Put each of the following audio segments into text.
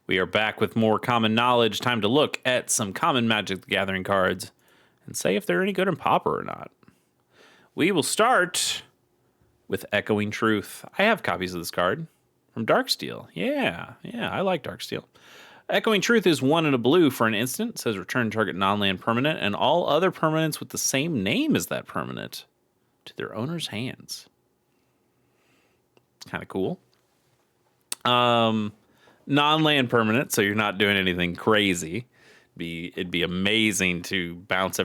We are back with more common knowledge. Time to look at some common Magic the Gathering cards and say if they're any good in Pauper or not. We will start with Echoing Truth. I have copies of this card from Darksteel. Yeah, I like Darksteel. Echoing Truth is 1 and a blue for an instant. It says return target non-land permanent and all other permanents with the same name as that permanent to their owner's hands. It's kind of cool. Non-land permanent, so you're not doing anything crazy. It'd be amazing to bounce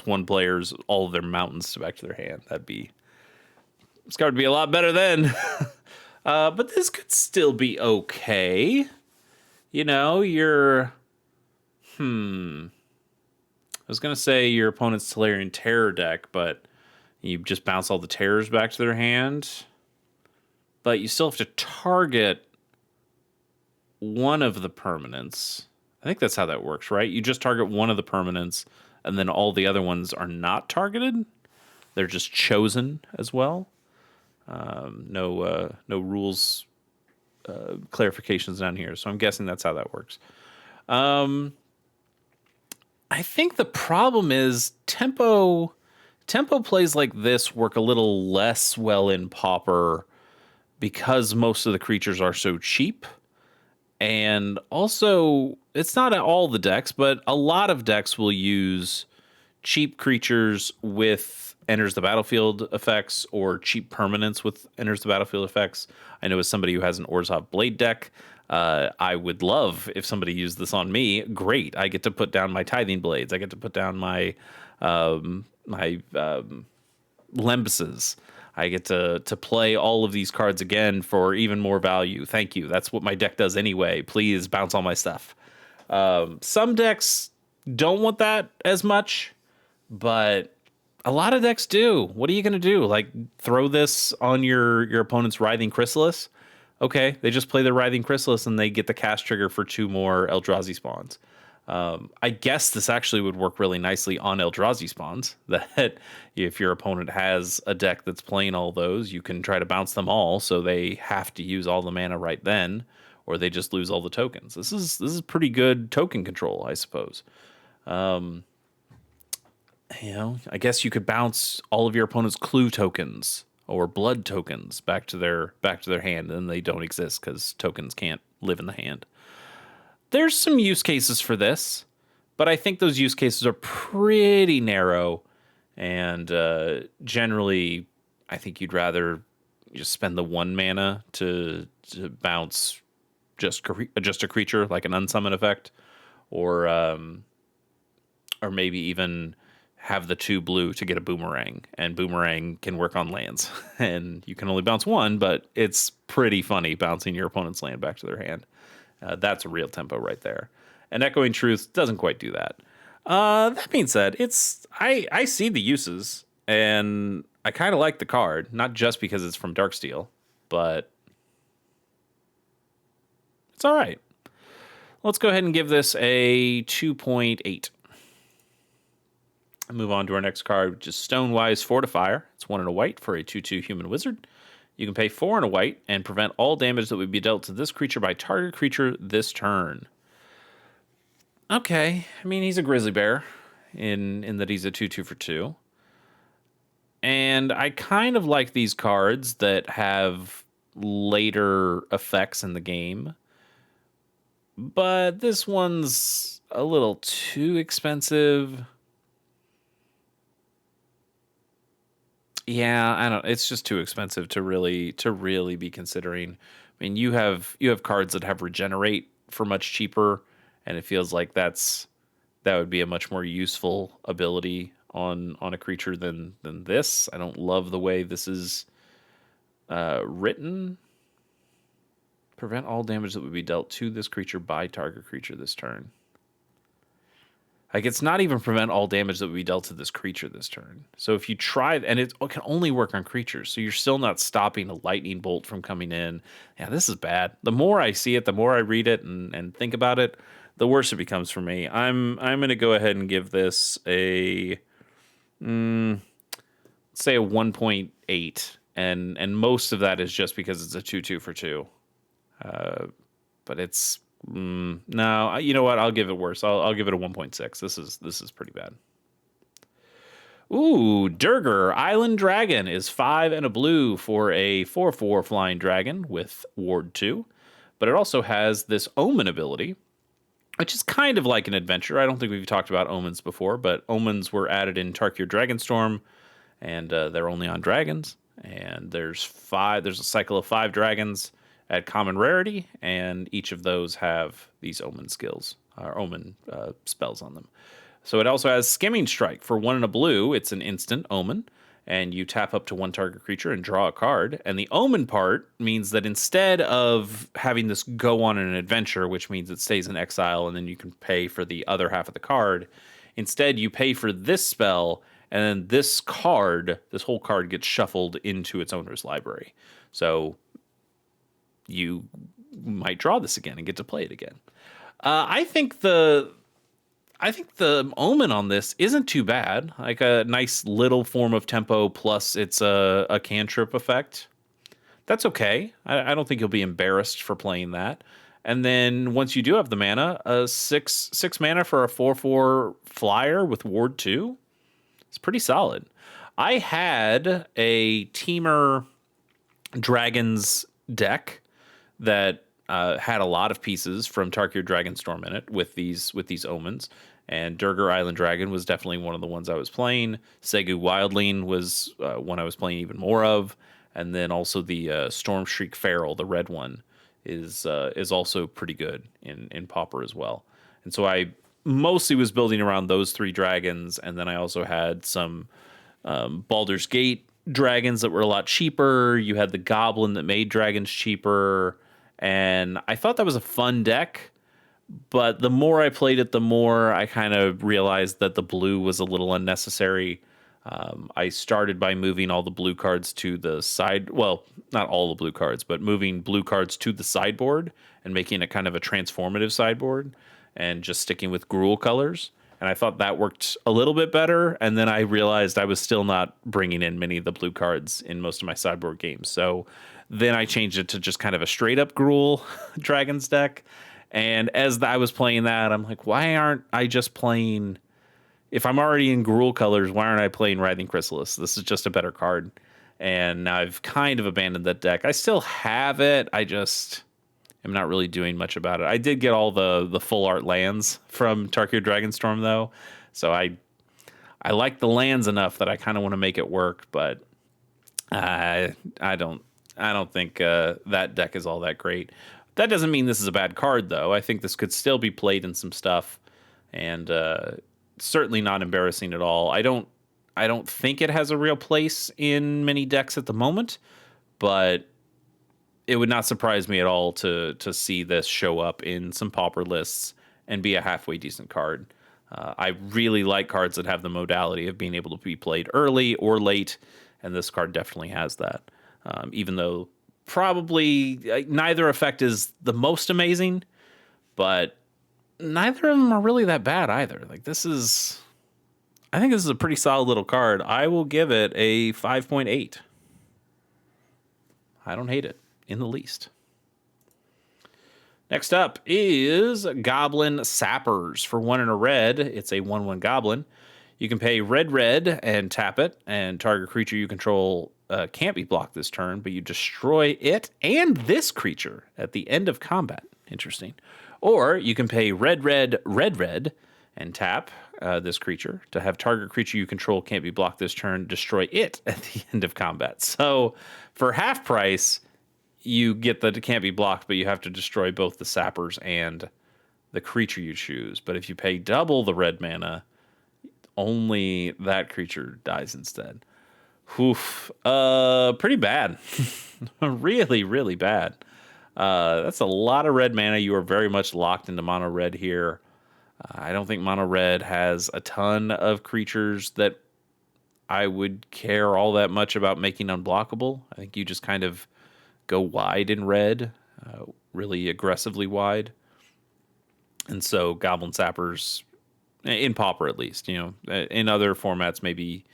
one player's all of their mountains back to their hand. This card would be a lot better then. But this could still be okay. You know, I was gonna say your opponent's Tolarian Terror deck, but you just bounce all the terrors back to their hand. But you still have to target one of the permanents. I think that's how that works, right? You just target one of the permanents, and then all the other ones are not targeted. They're just chosen as well. No rules clarifications down here, so I'm guessing that's how that works. I think the problem is tempo plays like this work a little less well in Pauper because most of the creatures are so cheap. And also, it's not all the decks, but a lot of decks will use cheap creatures with enters the battlefield effects or cheap permanents with enters the battlefield effects. I know as somebody who has an Orzhov Blade deck, I would love if somebody used this on me. Great. I get to put down my Tithing Blades. I get to put down my Lembuses. I get to play all of these cards again for even more value. Thank you. That's what my deck does anyway. Please bounce all my stuff. Some decks don't want that as much, but a lot of decks do. What are you going to do? Like throw this on your opponent's Writhing Chrysalis? Okay, they just play the Writhing Chrysalis and they get the cast trigger for 2 more Eldrazi spawns. I guess this actually would work really nicely on Eldrazi spawns, that if your opponent has a deck that's playing all those, you can try to bounce them all so they have to use all the mana right then, or they just lose all the tokens. This is pretty good token control, I suppose. I guess you could bounce all of your opponent's clue tokens or blood tokens back to their hand, and they don't exist because tokens can't live in the hand. There's some use cases for this, but I think those use cases are pretty narrow, and generally, I think you'd rather just spend the 1 mana to bounce just a creature like an unsummon effect, or maybe even have the 2 blue to get a boomerang, and boomerang can work on lands, and you can only bounce 1, but it's pretty funny bouncing your opponent's land back to their hand. That's a real tempo right there. And Echoing Truth doesn't quite do that. That being said, I see the uses, and I kind of like the card, not just because it's from Darksteel, but it's all right. Let's go ahead and give this a 2.8. Move on to our next card, which is Stonewise Fortifier. It's 1 and a white for a 2/2 human wizard. You can pay 4 and a white and prevent all damage that would be dealt to this creature by target creature this turn. Okay, I mean, he's a grizzly bear in that he's a 2/2 for 2. And I kind of like these cards that have later effects in the game. But this one's a little too expensive. Yeah, I don't. It's just too expensive to really be considering. I mean, you have cards that have regenerate for much cheaper, and it feels like that would be a much more useful ability on a creature than this. I don't love the way this is written. Prevent all damage that would be dealt to this creature by target creature this turn. Like, it's not even prevent all damage that would be dealt to this creature this turn. So if you try, and it can only work on creatures, so you're still not stopping a lightning bolt from coming in. Yeah, this is bad. The more I see it, the more I read it and think about it, the worse it becomes for me. I'm going to go ahead and give this a, say a 1.8, and most of that is just because it's a 2/2 for 2. but it's no. You know what? I'll give it worse. I'll give it a 1.6. This is pretty bad. Ooh, Durger Island Dragon is 5 and a blue for a 4/4 flying dragon with Ward 2. But it also has this Omen ability, which is kind of like an adventure. I don't think we've talked about Omens before, but Omens were added in Tarkir Dragonstorm, and they're only on dragons. And there's a cycle of 5 dragons at common rarity, and each of those have these Omen skills, or Omen spells on them. So it also has Skimming Strike for 1 and a blue. It's an instant Omen, and you tap up to 1 target creature and draw a card. And the Omen part means that instead of having this go on an adventure, which means it stays in exile and then you can pay for the other half of the card, instead you pay for this spell, and then this whole card gets shuffled into its owner's library. So you might draw this again and get to play it again. I think the Omen on this isn't too bad. Like a nice little form of tempo, plus it's a cantrip effect. That's okay. I don't think you'll be embarrassed for playing that. And then once you do have the mana, a 6 mana for a 4/4 flyer with Ward 2. It's pretty solid. I had a Teamer Dragons deck that had a lot of pieces from Tarkir Dragonstorm in it with these Omens. And Durger Island Dragon was definitely one of the ones I was playing. Segu Wildling was one I was playing even more of. And then also the Stormshriek Feral, the red one, is also pretty good in Pauper as well. And so I mostly was building around those 3 dragons. And then I also had some Baldur's Gate dragons that were a lot cheaper. You had the Goblin that made dragons cheaper. And I thought that was a fun deck. But the more I played it, the more I kind of realized that the blue was a little unnecessary. I started by moving all the blue cards to the side. Well, not all the blue cards, but moving blue cards to the sideboard and making it kind of a transformative sideboard and just sticking with Gruul colors. And I thought that worked a little bit better. And then I realized I was still not bringing in many of the blue cards in most of my sideboard games. So then I changed it to just kind of a straight up Gruul Dragons deck. And as I was playing that, I'm like, why aren't I just playing... If I'm already in Gruul colors, why aren't I playing Writhing Chrysalis? This is just a better card. And I've kind of abandoned that deck. I still have it. I just am not really doing much about it. I did get all the full art lands from Tarkir Dragonstorm, though. So I like the lands enough that I kind of want to make it work. But I don't think that deck is all that great. That doesn't mean this is a bad card, though. I think this could still be played in some stuff, and certainly not embarrassing at all. I don't think it has a real place in many decks at the moment, but it would not surprise me at all to see this show up in some Pauper lists and be a halfway decent card. I really like cards that have the modality of being able to be played early or late, and this card definitely has that. Even though probably neither effect is the most amazing, but neither of them are really that bad either. Like I think this is a pretty solid little card. I will give it a 5.8. I don't hate it in the least. Next up is Goblin Sappers for 1 and a red. It's a 1/1 goblin. You can pay red and tap it, and target creature you control can't be blocked this turn, but you destroy it and this creature at the end of combat. Interesting. Or you can pay red, and tap this creature to have target creature you control can't be blocked this turn, destroy it at the end of combat. So for half price, you get that it can't be blocked, but you have to destroy both the Sappers and the creature you choose. But if you pay double the red mana, only that creature dies instead. Oof. Pretty bad. Really, really bad. That's a lot of red mana. You are very much locked into mono red here. I don't think mono red has a ton of creatures that I would care all that much about making unblockable. I think you just kind of go wide in red, really aggressively wide. And so Goblin Sappers, in Pauper at least, in other formats, maybe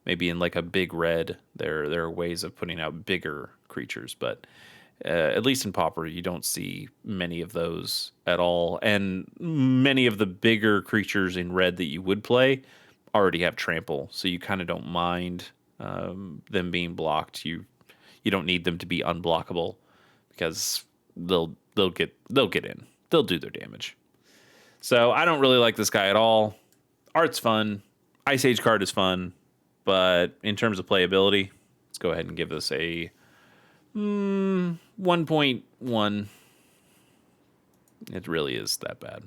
in like a big red, there are ways of putting out bigger creatures, but At least in Pauper, you don't see many of those at all. And many of the bigger creatures in red that you would play already have trample, so you kind of don't mind them being blocked. You don't need them to be unblockable because they'll get in. They'll do their damage. So I don't really like this guy at all. Art's fun. Ice Age card is fun, but in terms of playability, let's go ahead and give this a 1.1. It really is that bad.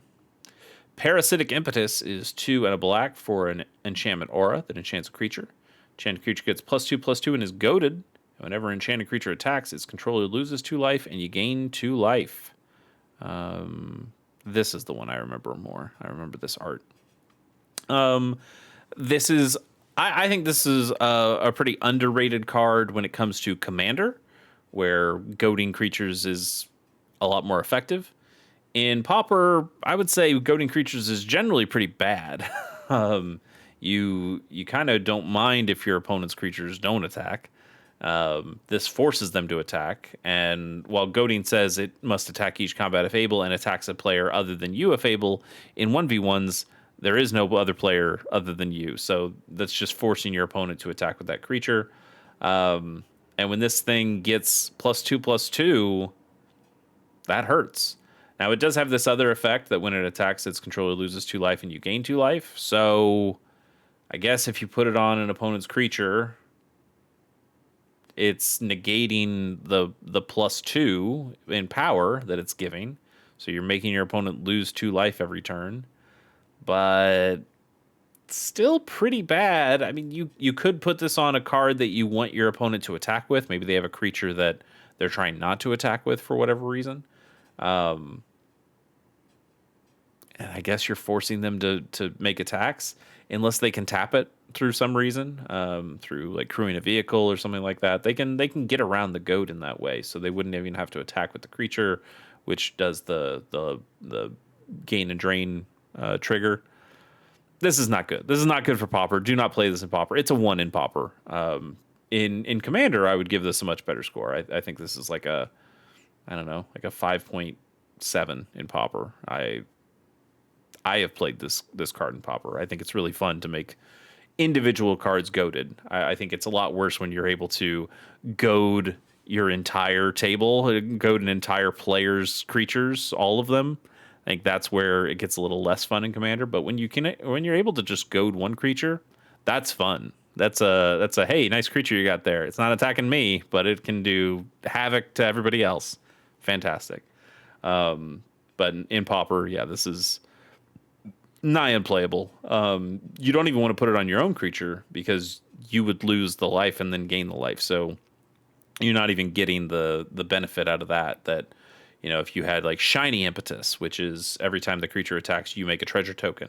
Parasitic Impetus is 2 and a black for an enchantment aura that enchants a creature. Enchanted creature gets +2/+2 and is goaded. Whenever enchanted creature attacks, its controller loses 2 life and you gain 2 life. This is the one I remember more. I remember this art. This is, I think this is a pretty underrated card when it comes to Commander, where goading creatures is a lot more effective. In Pauper, I would say goading creatures is generally pretty bad. You kind of don't mind if your opponent's creatures don't attack. This forces them to attack, and while goading says it must attack each combat if able and attacks a player other than you if able, in 1v1s, there is no other player other than you. So that's just forcing your opponent to attack with that creature. And when this thing gets +2/+2, that hurts. Now, it does have this other effect that when it attacks, its controller loses 2 life and you gain 2 life. So I guess if you put it on an opponent's creature, it's negating the +2 in power that it's giving. So you're making your opponent lose 2 life every turn. But still pretty bad. I mean, you could put this on a card that you want your opponent to attack with. Maybe they have a creature that they're trying not to attack with for whatever reason. And I guess you're forcing them to make attacks unless they can tap it through some reason, through like crewing a vehicle or something like that. They can get around the goat in that way, so they wouldn't even have to attack with the creature, which does the gain and drain trigger. This is not good. This is not good for Pauper. Do not play this in Pauper. It's a 1 in Pauper. In Commander, I would give this a much better score. I think this is like a, I don't know, like a 5.7 in Pauper. I have played this card in Pauper. I think it's really fun to make individual cards goaded. I think it's a lot worse when you're able to goad your entire table, goad an entire player's creatures, all of them. I think that's where it gets a little less fun in Commander. But when you're able to just goad one creature, that's fun. That's a hey, nice creature you got there. It's not attacking me, but it can do havoc to everybody else. Fantastic. But in Pauper, yeah, this is nigh unplayable. You don't even want to put it on your own creature because you would lose the life and then gain the life. So you're not even getting the benefit out of that. That, you know, if you had like Shiny Impetus, which is every time the creature attacks, you make a treasure token.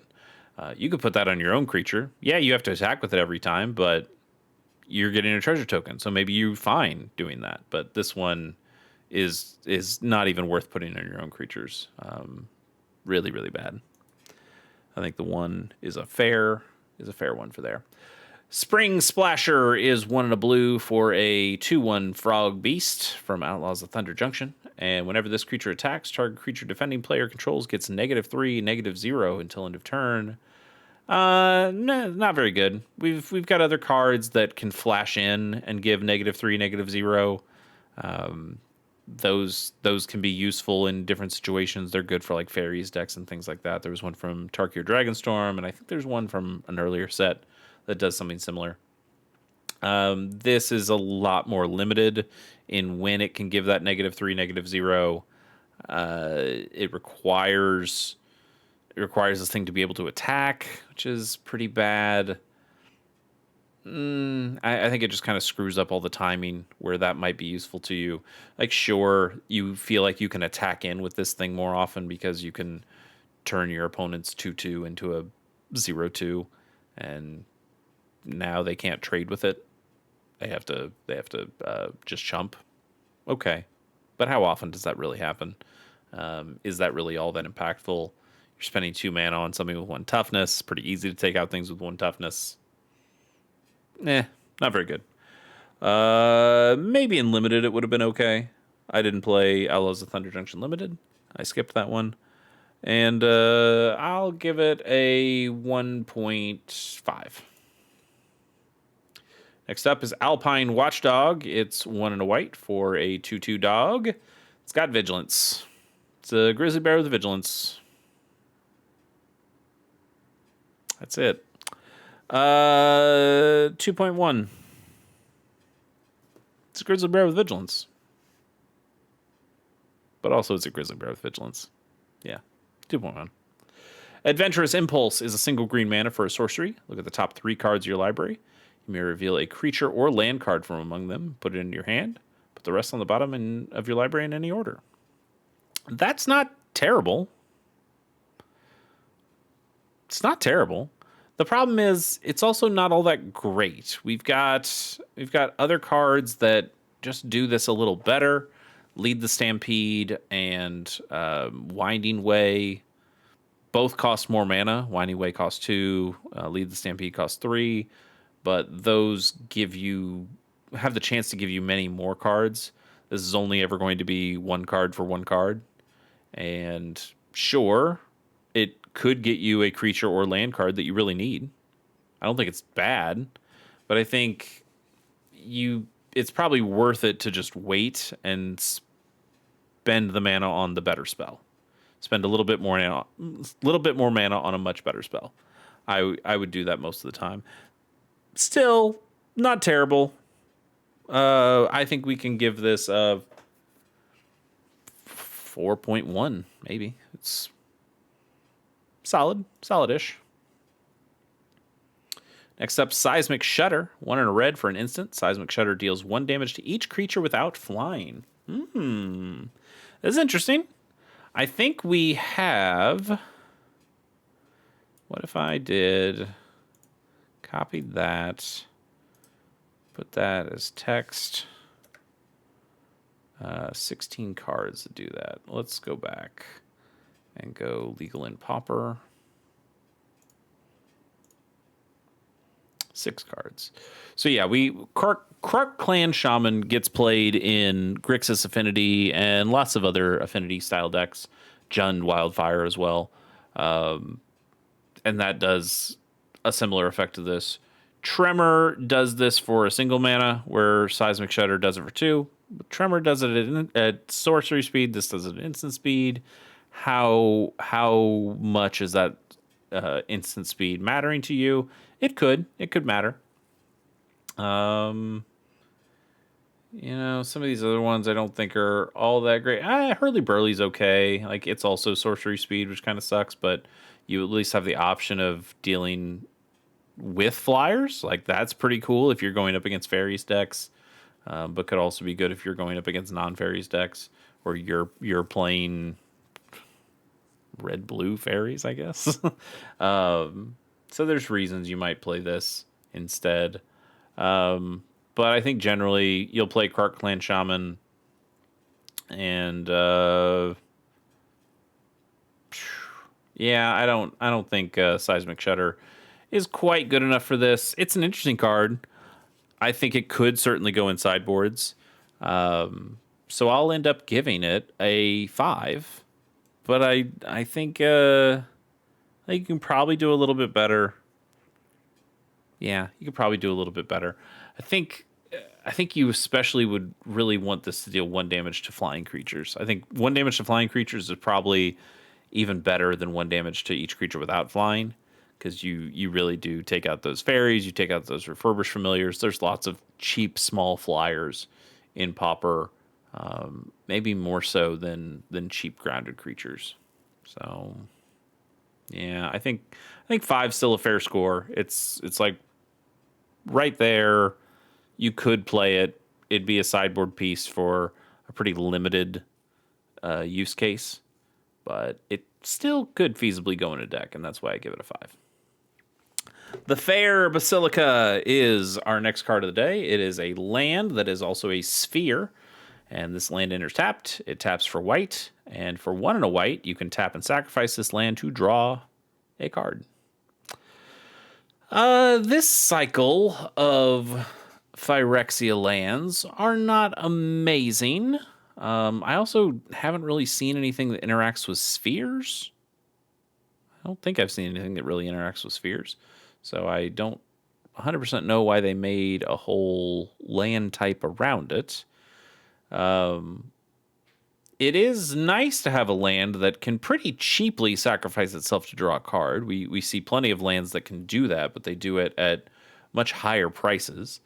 You could put that on your own creature. Yeah, you have to attack with it every time, but you're getting a treasure token. So maybe you're fine doing that. But this one is not even worth putting on your own creatures. Really, really bad. I think the 1 is a fair one for there. Spring Splasher is 1 and a blue for a 2/1 frog beast from Outlaws of Thunder Junction. And whenever this creature attacks, target creature defending player controls gets -3, -0 until end of turn. No, not very good. We've got other cards that can flash in and give -3, -0. Those can be useful in different situations. They're good for like fairies decks and things like that. There was one from Tarkir Dragonstorm, and I think there's one from an earlier set that does something similar. This is a lot more limited in when it can give that -3, -0. It requires this thing to be able to attack, which is pretty bad. I think it just kind of screws up all the timing where that might be useful to you. Like, sure, you feel like you can attack in with this thing more often because you can turn your opponent's 2/2 into a 0/2, and now they can't trade with it. They have to just chump. Okay, but how often does that really happen? Is that really all that impactful? You're spending 2 mana on something with 1 toughness. Pretty easy to take out things with 1 toughness. Not very good. Maybe in limited it would have been okay. I didn't play Outlaws of Thunder Junction Limited. I skipped that one. And I'll give it a 1.5. Next up is Alpine Watchdog. It's 1 and a white for a 2/2 dog. It's got vigilance. It's a grizzly bear with vigilance. That's it. 2.1. It's a grizzly bear with vigilance. But also it's a grizzly bear with vigilance. Yeah, 2.1. Adventurous Impulse is a single green mana for a sorcery. Look at the top 3 cards of your library. You may reveal a creature or land card from among them. Put it into your hand. Put the rest on the bottom of your library in any order. That's not terrible. It's not terrible. The problem is it's also not all that great. We've got other cards that just do this a little better. Lead the Stampede and Winding Way both cost more mana. Winding Way costs 2. Lead the Stampede costs 3. But those have the chance to give you many more cards. This is only ever going to be 1 card for 1 card. And sure, it could get you a creature or land card that you really need. I don't think it's bad, but I think it's probably worth it to just wait and spend the mana on the better spell. Spend a little bit more mana on a much better spell. I would do that most of the time. Still, not terrible. I think we can give this a 4.1, maybe. It's solid-ish. Next up, Seismic Shudder. 1 and a red for an instant. Seismic Shudder deals 1 damage to each creature without flying. This is interesting. I think we have... What if I did... Copied that. Put that as text. 16 cards to do that. Let's go back and go legal in Pauper. 6 cards. So yeah, Krark Clan Shaman gets played in Grixis Affinity and lots of other Affinity style decks. Jund Wildfire as well. And that does a similar effect to this. Tremor does this for a single mana, where Seismic Shudder does it for 2. But Tremor does it at sorcery speed. This does it at instant speed. How much is that instant speed mattering to you? It could matter. Some of these other ones I don't think are all that great. Hurly Burly's okay. Like, it's also sorcery speed, which kind of sucks, but you at least have the option of dealing with flyers. Like, that's pretty cool if you're going up against fairies decks, but could also be good if you're going up against non-fairies decks, or you're playing red-blue fairies, I guess. So there's reasons you might play this instead. But I think generally you'll play Krark Clan Shaman, and I don't think Seismic Shudder is quite good enough for this. It's an interesting card. I think it could certainly go in sideboards. So I'll end up giving it a 5. But I think you can probably do a little bit better. Yeah, you could probably do a little bit better. I think you especially would really want this to deal 1 damage to flying creatures. I think 1 damage to flying creatures is probably even better than 1 damage to each creature without flying, because you really do take out those fairies, you take out those refurbished familiars. There's lots of cheap small flyers in Pauper, maybe more so than cheap grounded creatures. So yeah, I think 5's still a fair score. It's like right there. You could play it. It'd be a sideboard piece for a pretty limited use case, but it still could feasibly go in a deck, and that's why I give it a 5. The Fair Basilica is our next card of the day. It is a land that is also a sphere, and this land enters tapped. It taps for white, and for 1 and a white, you can tap and sacrifice this land to draw a card. This cycle of Phyrexia lands are not amazing. I also haven't really seen anything that interacts with spheres. I don't think I've seen anything that really interacts with spheres. So I don't 100% know why they made a whole land type around it. It is nice to have a land that can pretty cheaply sacrifice itself to draw a card. We see plenty of lands that can do that, but they do it at much higher prices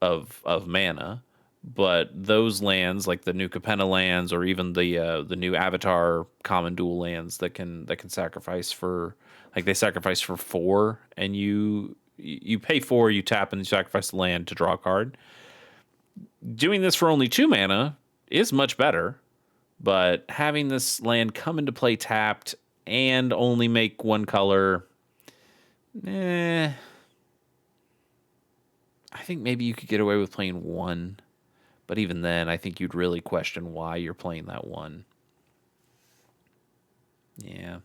of mana. But those lands, like the new Capenna lands, or even the new Avatar common dual lands that can sacrifice for, like they sacrifice for 4, and you pay 4, you tap and you sacrifice the land to draw a card. Doing this for only 2 mana is much better, but having this land come into play tapped and only make 1 color, I think maybe you could get away with playing 1, but even then, I think you'd really question why you're playing that 1. Yeah.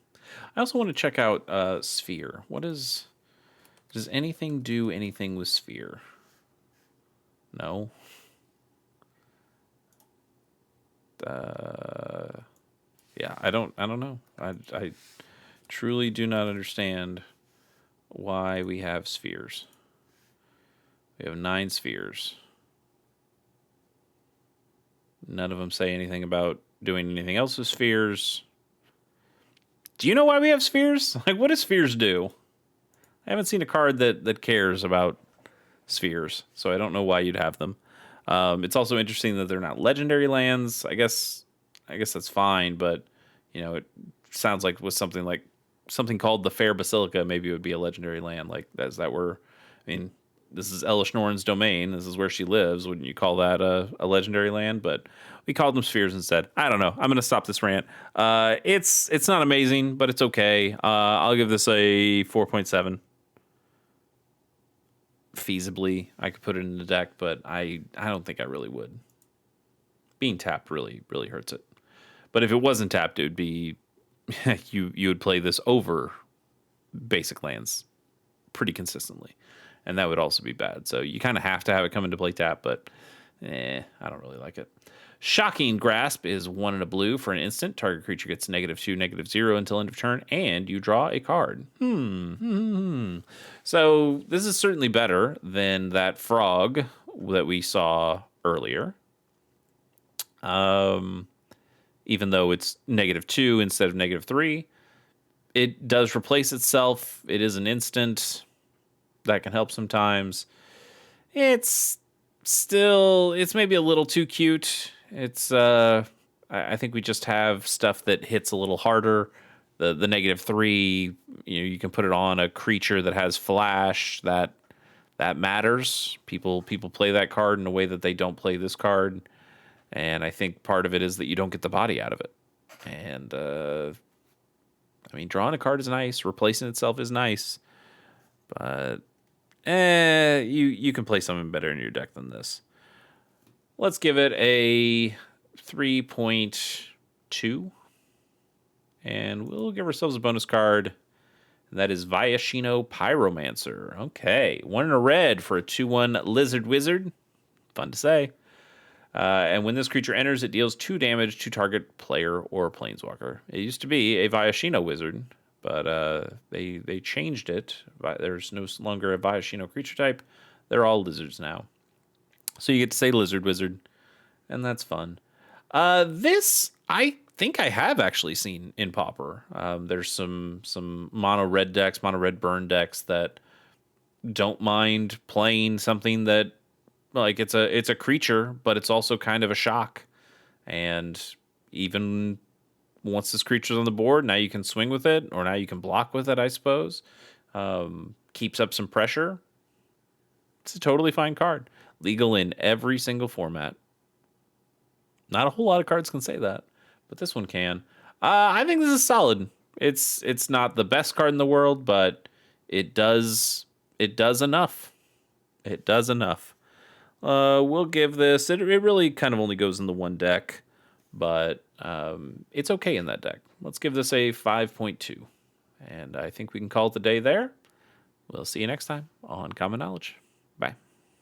I also want to check out Sphere. Does anything do anything with Sphere? No. Yeah, I don't know. I truly do not understand why we have spheres. We have 9 spheres. None of them say anything about doing anything else with spheres. Do you know why we have spheres? Like, what do spheres do? I haven't seen a card that cares about spheres, so I don't know why you'd have them. It's also interesting that they're not legendary lands. I guess that's fine, but it sounds like with something called the Fair Basilica, maybe it would be a legendary land. Like this is Elish Norn's domain. This is where she lives. Wouldn't you call that a legendary land? But we called them spheres instead. I don't know. I'm gonna stop this rant. It's not amazing, but it's okay. I'll give this a 4.7. Feasibly, I could put it in the deck, but I don't think I really would. Being tapped really hurts it. But if it wasn't tapped, it would be you would play this over basic lands pretty consistently, and that would also be bad. So you kind of have to have it come into play tap, but I don't really like it. Shocking Grasp is 1 and a blue for an instant. Target creature gets -2, -0 until end of turn, and you draw a card. So this is certainly better than that frog that we saw earlier. Even though it's -2 instead of -3, it does replace itself. It is an instant that can help sometimes. It's maybe a little too cute. I think we just have stuff that hits a little harder. The -3, you can put it on a creature that has flash. That matters. People play that card in a way that they don't play this card, and I think part of it is that you don't get the body out of it. And drawing a card is nice. Replacing itself is nice, but you can play something better in your deck than this. Let's give it a 3.2. And we'll give ourselves a bonus card. And that is Viashino Pyromancer. Okay. 1 and a red for a 2/1 Lizard Wizard. Fun to say. And when this creature enters, it deals 2 damage to target player or planeswalker. It used to be a Viashino Wizard, but they changed it. There's no longer a Viashino creature type. They're all lizards now. So you get to say Lizard Wizard, and that's fun. This, I think I have actually seen in Pauper. There's some mono red decks, mono red burn decks that don't mind playing something that, like, it's a creature, but it's also kind of a shock. And even once this creature's on the board, now you can swing with it, or now you can block with it, I suppose. Keeps up some pressure. It's a totally fine card. Legal in every single format. Not a whole lot of cards can say that, but this one can. I think this is solid. It's not the best card in the world, but it does enough. It does enough. We'll give this. It really kind of only goes in the 1 deck, but it's okay in that deck. Let's give this a 5.2, and I think we can call it the day there. We'll see you next time on Common Knowledge.